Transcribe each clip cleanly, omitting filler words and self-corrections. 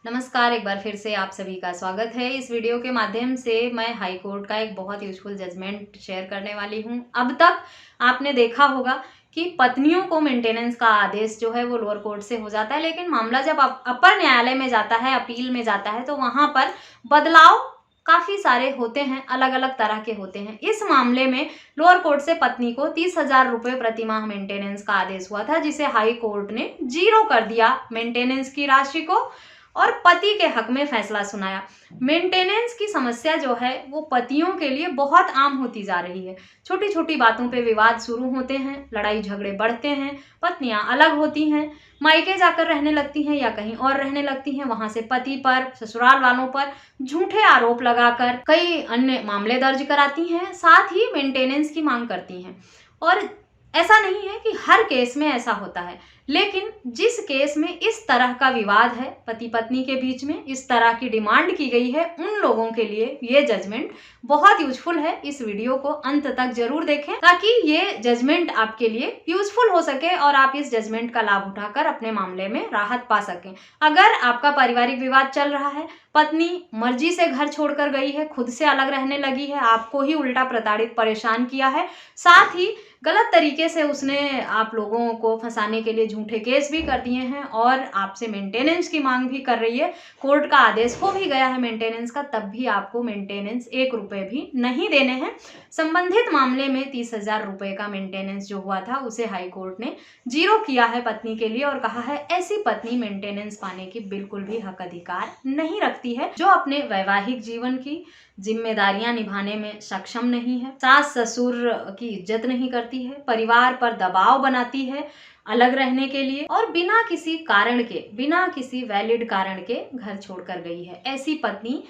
नमस्कार, एक बार फिर से आप सभी का स्वागत है। इस वीडियो के माध्यम से मैं हाई कोर्ट का एक बहुत यूजफुल जजमेंट शेयर करने वाली हूं। अब तक आपने देखा होगा कि पत्नियों को मेंटेनेंस का आदेश जो है वो लोअर कोर्ट से हो जाता है, लेकिन मामला जब अपर न्यायालय में जाता है, अपील में जाता है, तो वहां पर बदलाव काफी सारे होते हैं, अलग अलग तरह के होते हैं। इस मामले में लोअर कोर्ट से पत्नी को 30,000 रुपए प्रति माह मेंटेनेंस का आदेश हुआ था, जिसे हाई कोर्ट ने जीरो कर दिया मेंटेनेंस की राशि को और पति के हक में फैसला सुनाया। मेंटेनेंस की समस्या जो है वो पतियों के लिए बहुत आम होती जा रही है। छोटी छोटी बातों पे विवाद शुरू होते हैं, लड़ाई झगड़े बढ़ते हैं, पत्नियां अलग होती हैं, मायके जाकर रहने लगती हैं या कहीं और रहने लगती हैं, वहां से पति पर, ससुराल वालों पर झूठे आरोप लगाकर कई अन्य मामले दर्ज कराती हैं, साथ ही मेंटेनेंस की मांग करती हैं। और ऐसा नहीं है कि हर केस में ऐसा होता है, लेकिन जिस केस में इस तरह का विवाद है, पति पत्नी के बीच में इस तरह की डिमांड की गई है, उन लोगों के लिए ये जजमेंट बहुत यूजफुल है। इस वीडियो को अंत तक जरूर देखें ताकि ये जजमेंट आपके लिए यूजफुल हो सके और आप इस जजमेंट का लाभ उठाकर अपने मामले में राहत पा सकें। अगर आपका पारिवारिक विवाद चल रहा है, पत्नी मर्जी से घर छोड़कर गई है, खुद से अलग रहने लगी है, आपको ही उल्टा प्रताड़ित परेशान किया है, साथ ही गलत तरीके से उसने आप लोगों को फंसाने के लिए झूठे केस भी कर दिए हैं और आपसे मेंटेनेंस की मांग भी कर रही है, कोर्ट का आदेश हो भी गया है मेंटेनेंस का, तब भी आपको मेंटेनेंस 1 रुपए भी नहीं देने हैं। संबंधित मामले में 30,000 रुपए का मेंटेनेंस जो हुआ था उसे हाई कोर्ट ने जीरो किया है पत्नी के लिए और कहा है ऐसी पत्नी मेंटेनेंस पाने की बिल्कुल भी हक अधिकार नहीं रखती है, जो अपने वैवाहिक जीवन की जिम्मेदारियां निभाने में सक्षम नहीं है, सास ससुर की इज्जत नहीं करती है, परिवार पर दबाव बनाती है अलग रहने के लिए और बिना किसी कारण के, बिना किसी वैलिड कारण के घर छोड़कर गई है। ऐसी पत्नी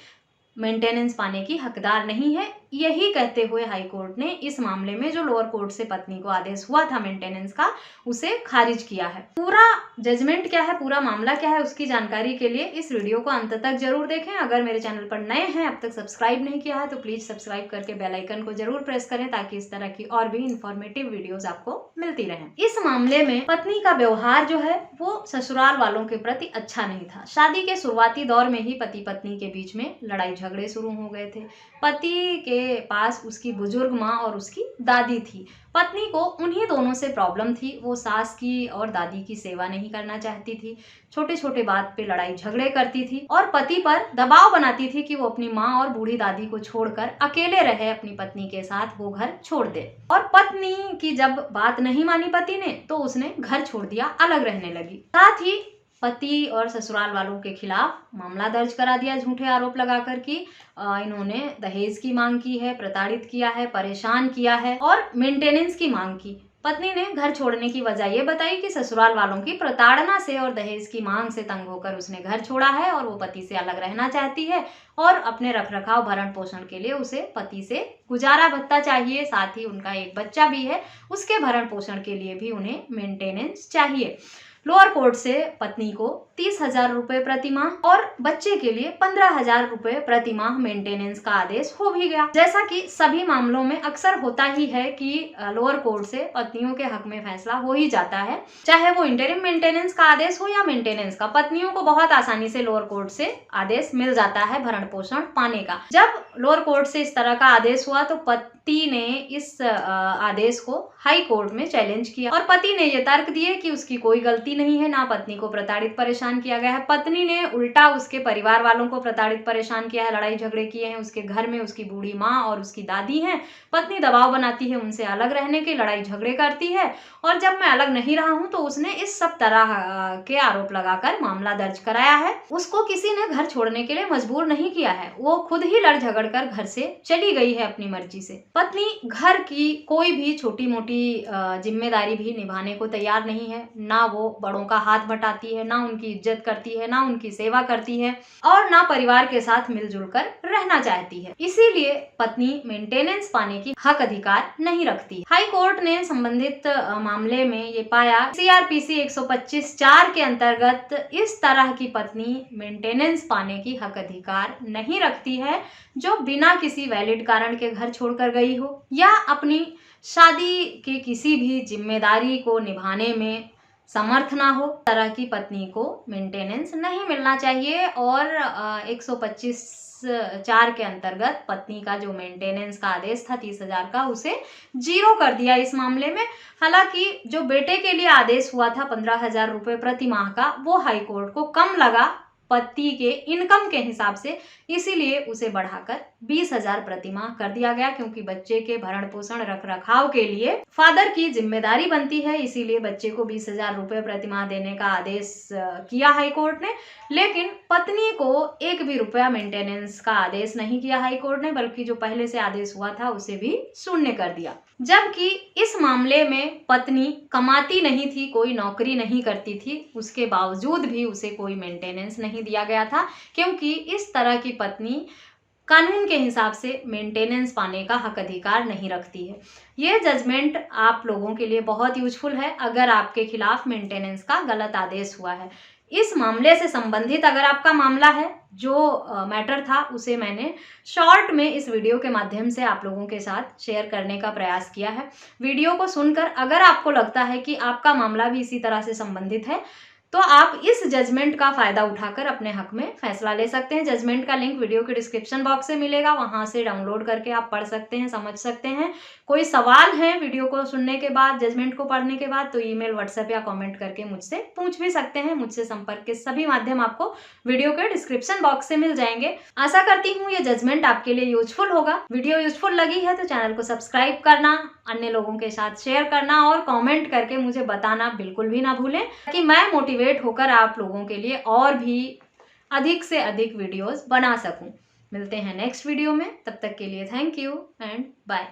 मेंटेनेंस पाने की हकदार नहीं है। यही कहते हुए हाई कोर्ट ने इस मामले में जो लोअर कोर्ट से पत्नी को आदेश हुआ था मेंटेनेंस का, उसे खारिज किया है। पूरा जजमेंट क्या है, पूरा मामला क्या है, उसकी जानकारी के लिए इस वीडियो को अंत तक जरूर देखें। अगर मेरे चैनल पर नए हैं, अब तक सब्सक्राइब नहीं किया है, तो प्लीज सब्सक्राइब करके बेल आइकन को जरूर प्रेस करें ताकि इस तरह की और भी इंफॉर्मेटिव वीडियोस आपको मिलती रहें। इस मामले में पत्नी का व्यवहार जो है वो ससुराल वालों के प्रति अच्छा नहीं था। शादी के शुरुआती दौर में ही पति पत्नी के बीच में लड़ाई झगड़े शुरू हो गए थे। पति के पास उसकी बुजुर्ग माँ और उसकी दादी थी। पत्नी को उन्हीं दोनों से प्रॉब्लम थी। वो सास की और दादी की सेवा नहीं करना चाहती थी, छोटे छोटे बात पे लड़ाई झगड़े करती थी और पति पर दबाव बनाती थी कि वो अपनी माँ और बूढ़ी दादी को छोड़कर अकेले रहे, अपनी पत्नी के साथ वो घर छोड़ दे। और पत्नी की जब बात नहीं मानी पति ने, तो उसने घर छोड़ दिया, अलग रहने लगी। साथ ही पति और ससुराल वालों के खिलाफ मामला दर्ज करा दिया झूठे आरोप लगाकर कि इन्होंने दहेज की मांग की है, प्रताड़ित किया है, परेशान किया है और मेंटेनेंस की मांग की। पत्नी ने घर छोड़ने की वजह ये बताई कि ससुराल वालों की प्रताड़ना से और दहेज की मांग से तंग होकर उसने घर छोड़ा है और वो पति से अलग रहना चाहती है और अपने रखरखाव भरण पोषण के लिए उसे पति से गुजारा भत्ता चाहिए। साथ ही उनका एक बच्चा भी है, उसके भरण पोषण के लिए भी उन्हें मेंटेनेंस चाहिए। लोअर कोर्ट से पत्नी को 30,000 रुपए प्रति माह और बच्चे के लिए 15,000 रुपए प्रति माह मेंटेनेंस का आदेश हो भी गया। जैसा कि सभी मामलों में अक्सर होता ही है कि लोअर कोर्ट से पत्नियों के हक में फैसला हो ही जाता है, चाहे वो इंटरिम मेंटेनेंस का आदेश हो या मेंटेनेंस का। पत्नियों को बहुत आसानी से लोअर कोर्ट से आदेश मिल जाता है भरण पोषण पाने का। जब लोअर कोर्ट से इस तरह का आदेश हुआ तो पति ने इस आदेश को हाई कोर्ट में चैलेंज किया और पति ने ये तर्क दिए कि उसकी कोई गलती नहीं है, ना पत्नी को प्रताड़ित परेशान किया गया है, पत्नी ने उल्टा उसके परिवार वालों को प्रताड़ित परेशान किया है, लड़ाई झगड़े किए हैं, उसके घर में उसकी बूढ़ी माँ और उसकी दादी हैं, पत्नी दबाव बनाती है उनसे अलग रहने के, लड़ाई झगड़े करती है और जब मैं अलग नहीं रहा हूं तो उसने इस सब तरह के आरोप लगाकर मामला दर्ज कराया है। उसको किसी ने घर छोड़ने के लिए मजबूर नहीं किया है, वो खुद ही लड़ झगड़ कर घर से चली गई है अपनी मर्जी से। पत्नी घर की कोई भी छोटी मोटी जिम्मेदारी भी निभाने को तैयार नहीं है, ना वो बड़ों का हाथ बटाती है, ना उनकी इज्जत करती है, ना उनकी सेवा करती है और ना परिवार के साथ मिलजुल कर रहना चाहती है। इसीलिए पत्नी मेंटेनेंस पाने की हक अधिकार नहीं रखती। हाई कोर्ट ने संबंधित मामले में ये पाया, CRPC 125(4) के अंतर्गत इस तरह की पत्नी मेंटेनेंस पाने की हक अधिकार नहीं रखती है जो बिना किसी वैलिड कारण के घर छोड़कर गई हो या अपनी शादी की किसी भी जिम्मेदारी को निभाने में समर्थ ना हो, तरह की पत्नी को मेंटेनेंस नहीं मिलना चाहिए। और 125(4) के अंतर्गत पत्नी का जो मेंटेनेंस का आदेश था 30,000 का, उसे 0 कर दिया इस मामले में। हालांकि जो बेटे के लिए आदेश हुआ था 15,000 रुपये प्रति माह का, वो हाई कोर्ट को कम लगा पति के इनकम के हिसाब से, इसीलिए उसे बढ़ाकर 20,000 प्रति माह कर दिया गया, क्योंकि बच्चे के भरण पोषण रख रखाव के लिए फादर की जिम्मेदारी बनती है, इसीलिए बच्चे को 20,000 रुपये प्रति माह देने का आदेश किया हाई कोर्ट ने। लेकिन पत्नी को एक भी रुपया मेंटेनेंस का आदेश नहीं किया हाई कोर्ट ने, बल्कि जो पहले से आदेश हुआ था उसे भी शून्य कर दिया। जबकि इस मामले में पत्नी कमाती नहीं थी, कोई नौकरी नहीं करती थी, उसके बावजूद भी उसे कोई मेंटेनेंस नहीं दिया गया था, क्योंकि इस तरह की पत्नी कानून के हिसाब से मेंटेनेंस पाने का हक अधिकार नहीं रखती है। ये जजमेंट आप लोगों के लिए बहुत यूजफुल है अगर आपके खिलाफ मेंटेनेंस का गलत आदेश हुआ है। इस मामले से संबंधित अगर आपका मामला है, जो मैटर था उसे मैंने शॉर्ट में इस वीडियो के माध्यम से आप लोगों के साथ शेयर करने का प्रयास किया है। वीडियो को सुनकर अगर आपको लगता है कि आपका मामला भी इसी तरह से संबंधित है, तो आप इस जजमेंट का फायदा उठाकर अपने हक में फैसला ले सकते हैं। जजमेंट का लिंक वीडियो के डिस्क्रिप्शन बॉक्स से मिलेगा, वहां से डाउनलोड करके आप पढ़ सकते हैं, समझ सकते हैं। कोई सवाल है वीडियो को सुनने के बाद, जजमेंट को पढ़ने के बाद, तो ईमेल, व्हाट्सएप या कमेंट करके मुझसे पूछ भी सकते हैं। मुझसे संपर्क के सभी माध्यम आपको वीडियो के डिस्क्रिप्शन बॉक्स से मिल जाएंगे। आशा करती हूँ ये जजमेंट आपके लिए यूजफुल होगा। वीडियो यूजफुल लगी है तो चैनल को सब्सक्राइब करना, अन्य लोगों के साथ शेयर करना और कॉमेंट करके मुझे बताना बिल्कुल भी ना भूलें, ताकि मैं मोटिवेट होकर आप लोगों के लिए और भी अधिक से अधिक वीडियोस बना सकूं। मिलते हैं नेक्स्ट वीडियो में, तब तक के लिए थैंक यू एंड बाय।